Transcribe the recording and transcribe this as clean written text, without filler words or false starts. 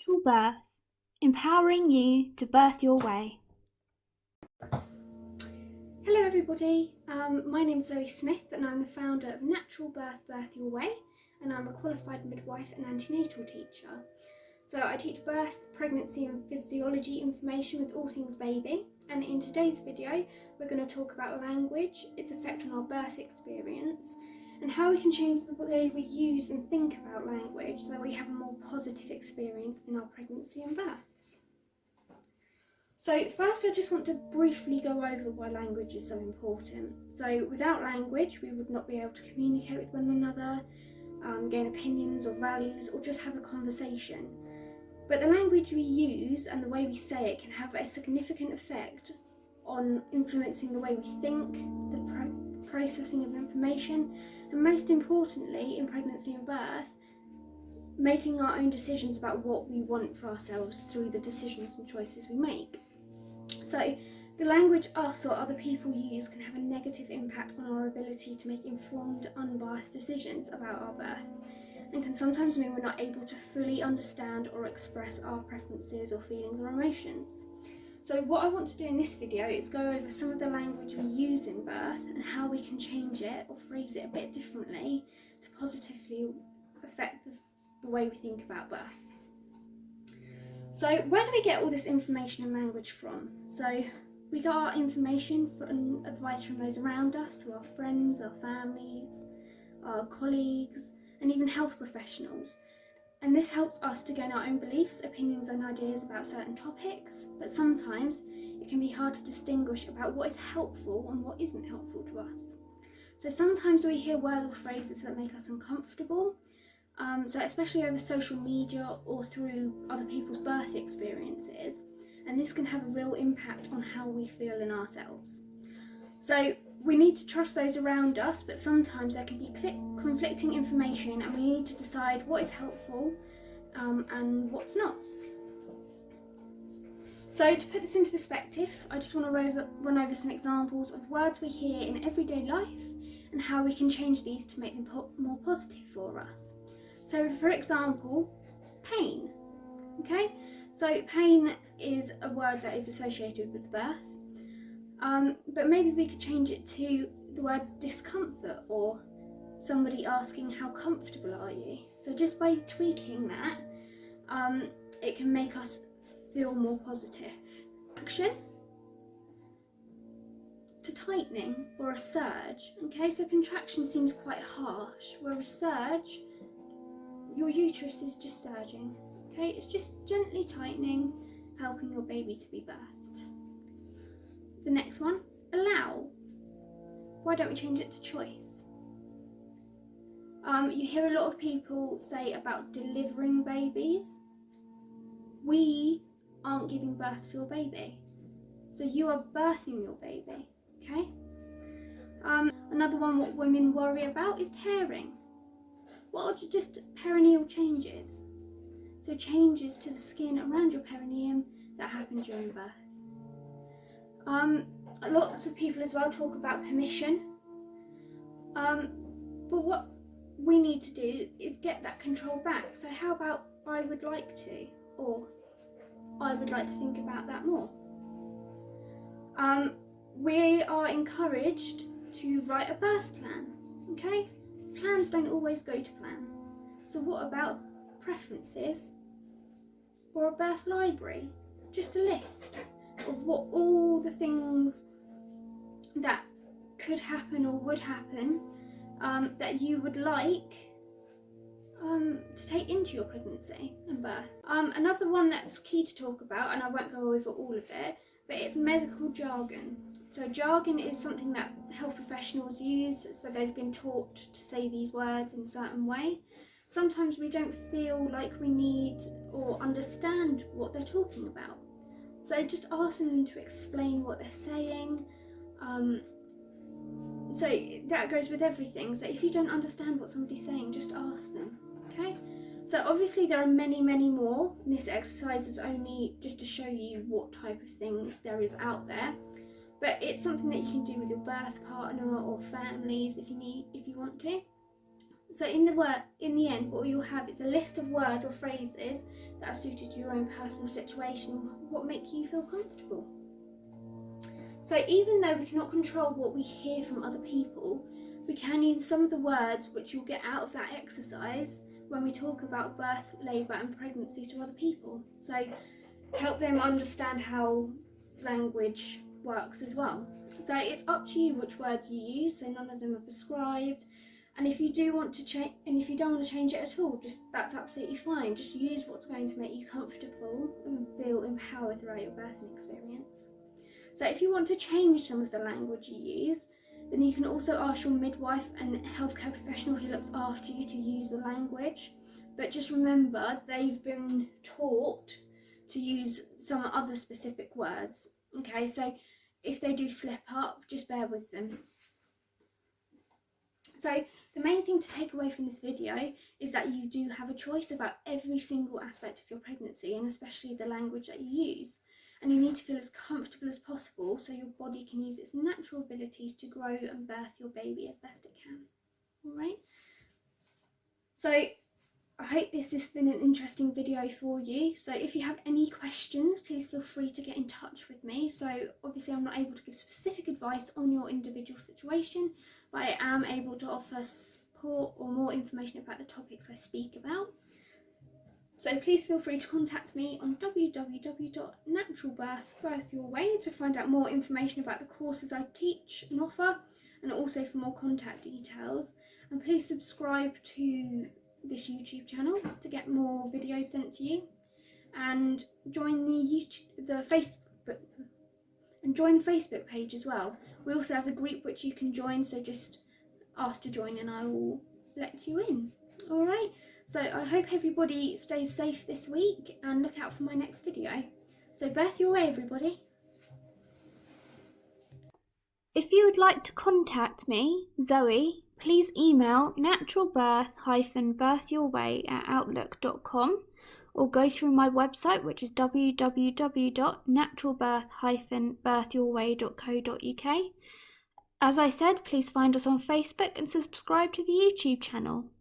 Natural Birth, empowering you to birth your way. Hello everybody, my name is Zoe Smith and I'm the founder of Natural Birth, Birth Your Way, and I'm a qualified midwife and antenatal teacher. So I teach birth, pregnancy and physiology information with all things baby, and in today's video we're going to talk about language, its effect on our birth experience, and how we can change the way we use and think about language so that we have a more positive experience in our pregnancy and births. So first I just want to briefly go over why language is so important. So without language we would not be able to communicate with one another, gain opinions or values, or just have a conversation. But the language we use and the way we say it can have a significant effect on influencing the way we think, the processing of information, and most importantly in pregnancy and birth, making our own decisions about what we want for ourselves through the decisions and choices we make. So the language us or other people use can have a negative impact on our ability to make informed, unbiased decisions about our birth, and can sometimes mean we're not able to fully understand or express our preferences or feelings or emotions. So what I want to do in this video is go over some of the language we use in birth and how we can change it or phrase it a bit differently to positively affect the way we think about birth. So where do we get all this information and language from? So we got our information and advice from those around us, so our friends, our families, our colleagues, and even health professionals. And this helps us to gain our own beliefs, opinions and ideas about certain topics, but sometimes it can be hard to distinguish about what is helpful and what isn't helpful to us. So sometimes we hear words or phrases that make us uncomfortable, so especially over social media or through other people's birth experiences, and this can have a real impact on how we feel in ourselves. So we need to trust those around us, but sometimes there can be conflicting information and we need to decide what is helpful and what's not. So to put this into perspective, I just want to run over some examples of words we hear in everyday life and how we can change these to make them more positive for us. So for example, pain. Okay, so pain is a word that is associated with birth, but maybe we could change it to the word discomfort, or somebody asking how comfortable are you. So just by tweaking that, it can make us feel more positive. Action to tightening or a surge. Okay, so contraction seems quite harsh, where a surge, your uterus is just surging. Okay, it's just gently tightening, helping your baby to be birthed. The next one, allow. Why don't we change it to choice? You hear a lot of people say about delivering babies. We aren't giving birth to your baby, so you are birthing your baby. Okay. Another one, what women worry about is tearing. What are just perineal changes? So changes to the skin around your perineum that happen during birth. Lots of people as well talk about permission. But what we need to do is get that control back. So how about I would like to, or I would like to think about that more. We are encouraged to write a birth plan. Okay? Plans don't always go to plan. So what about preferences or a birth library? Just a list of what all the things that could happen or would happen that you would like to take into your pregnancy and birth. Another one that's key to talk about, and I won't go over all of it, but it's medical jargon. So jargon is something that health professionals use, so they've been taught to say these words in a certain way. Sometimes we don't feel like we need or understand what they're talking about. So just ask them to explain what they're saying. So that goes with everything. So if you don't understand what somebody's saying, just ask them, okay? So obviously there are many, many more. This exercise is only just to show you what type of thing there is out there. But it's something that you can do with your birth partner or families if you want to. So in the end, what you'll have is a list of words or phrases that are suited to your own personal situation and what make you feel comfortable. So even though we cannot control what we hear from other people, we can use some of the words which you'll get out of that exercise when we talk about birth, labour and pregnancy to other people. So help them understand how language works as well. So it's up to you which words you use, so none of them are prescribed. And if you do want to change, and if you don't want to change it at all, that's absolutely fine. Just use what's going to make you comfortable and feel empowered throughout your birthing experience. So if you want to change some of the language you use, then you can also ask your midwife and healthcare professional who looks after you to use the language. But just remember, they've been taught to use some other specific words. Okay, so if they do slip up, just bear with them. So the main thing to take away from this video is that you do have a choice about every single aspect of your pregnancy, and especially the language that you use. And you need to feel as comfortable as possible so your body can use its natural abilities to grow and birth your baby as best it can. Alright? So I hope this has been an interesting video for you. So if you have any questions, please feel free to get in touch with me. So obviously I'm not able to give specific advice on your individual situation, but I am able to offer support or more information about the topics I speak about. So please feel free to contact me on www.naturalbirth.birthyourway to find out more information about the courses I teach and offer, and also for more contact details. And please subscribe to this YouTube channel to get more videos sent to you, and join the Facebook page as well. We also have a group which you can join, so just ask to join and I will let you in. Alright, so I hope everybody stays safe this week and look out for my next video. So birth your way, everybody. If you would like to contact me, Zoe, please email naturalbirth-birthyourway@outlook.com, or go through my website, which is www.naturalbirth-birthyourway.co.uk. As I said, please find us on Facebook and subscribe to the YouTube channel.